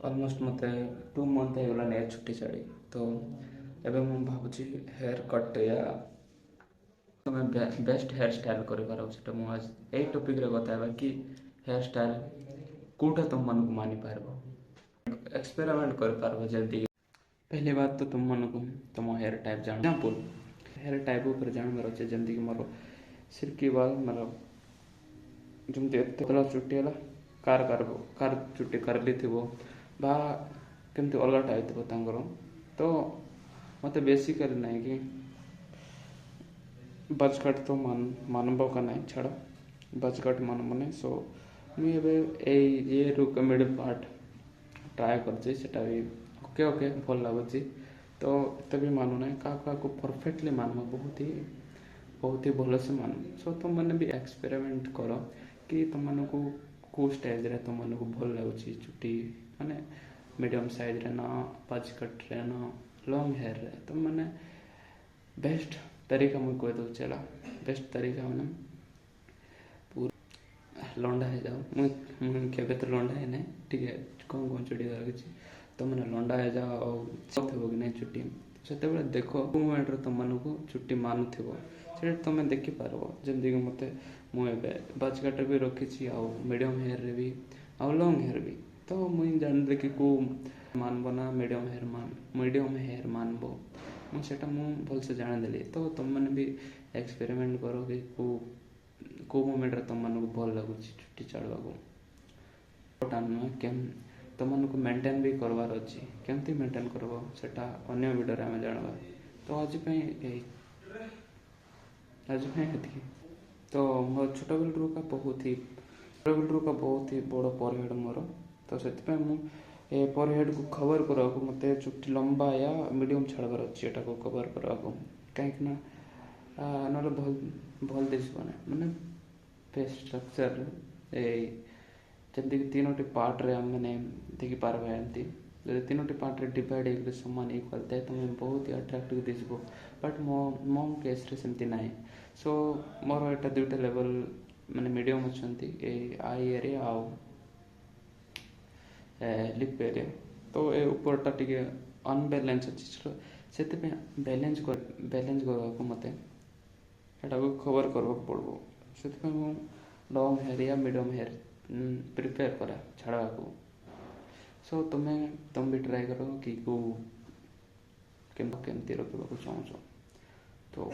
Almost मते 2 month हो गला छुट्टी छाड़ी तो एबे मैं भावुची हेयर कट या तुम्हें बेस्ट हेयर स्टाइल कर आज यही टॉपिक रे बताइबा कि हेयर स्टाइल कोटा तुम मन को मानि पारबो एक्सपेरिमेंट कर पारबो जल्दी। पहली बात तो तुम मन को तुम हेयर टाइप जान एग्जांपल हेयर टाइप ऊपर जानवर अच्छे जल्दी कि मोर सिल्की बाल मतलब जमती एत चुट्टी है कार कार कार चुट्टी करली थी बा केमती अलग टाइप थी तो मत बेसिकली नहीं कि बज कट तो मानब का नहीं छाड़ बज कट मानब नहीं सो मुझे ये कमेडी पार्ट ट्राए करटा भी ओके ओके भल लगुच तो एत भी मानु ना क्या को परफेक्टली मानब बहुत ही भल से मान सो तुम मैंने भी एक्सपेरिमेंट कर कि तुम मन को कौ स्टाइल रे तुम मन को भल लगुच चुट्टी माने मीडियम साइज रे ना बज कट रे ना लॉन्ग हेयर रे तुम मैंने बेस्ट तरीका मुझे कह दूँ चला बेस्ट तरीका मैंने पूरा लंडा है जाओ मुझे तो लंडा है ना ठीक है कौन कौन चुट्टी लगे तो मैंने लंडा है जाओ और थे कि नहीं चुट्टी से देख मोमेंट तुम मन को चुट्टी मानुव से तुम देखिपार जमीक मत मुझे बाजकाट भी रखी मीडियम हेयर रे भी आ लॉन्ग हेयर भी तो मुझे जान कि को मानब ना मीडियम हेयर मानब मुझे भलसे जानीदेली तो तुम मैंने भी एक्सपेरिमेंट कर कि को मोमेंट तुम मन को भल लगुच चुट्टी चढ़वा नुह केम तुम मन को मेंटेन भी करवार अच्छी केमती मेंटेन करबो सेटा अन्य वीडियो रे हमें जानवा तो आज तो मो छोट बेलू का बहुत ही बड़ पर हेड मोर तो से पर हेड को कवर करा मत चुट्टी लंबा या मीडियम छाड़बार अच्छी को कवर करा कहीं ना भल दिशा मैंने फेस स्ट्रक्चर जमी तीनोटी पार्ट रे मैंने देखी पार्बा एमती जब तीनोटी पार्ट रे डिवाइड हो सामान इक्वाल थाए तो मैं बहुत ही अट्राक्टिव दिशब बट मो केस रे सेमती ना सो मोर एटा दुईटा लेवल मैंने मीडियम अच्छा आई एरिया आउ लिप एरिया तो ये ऊपरटा टे अनबैलेंस अच्छी से बैलेंस करने मत कवर करवा पड़ो से लॉन्ग हेयर या मीडियम हेयर प्रिपेयर करा छाड़वा को सो तुम भी ट्राई करो कि को केमती रखा चाहो तो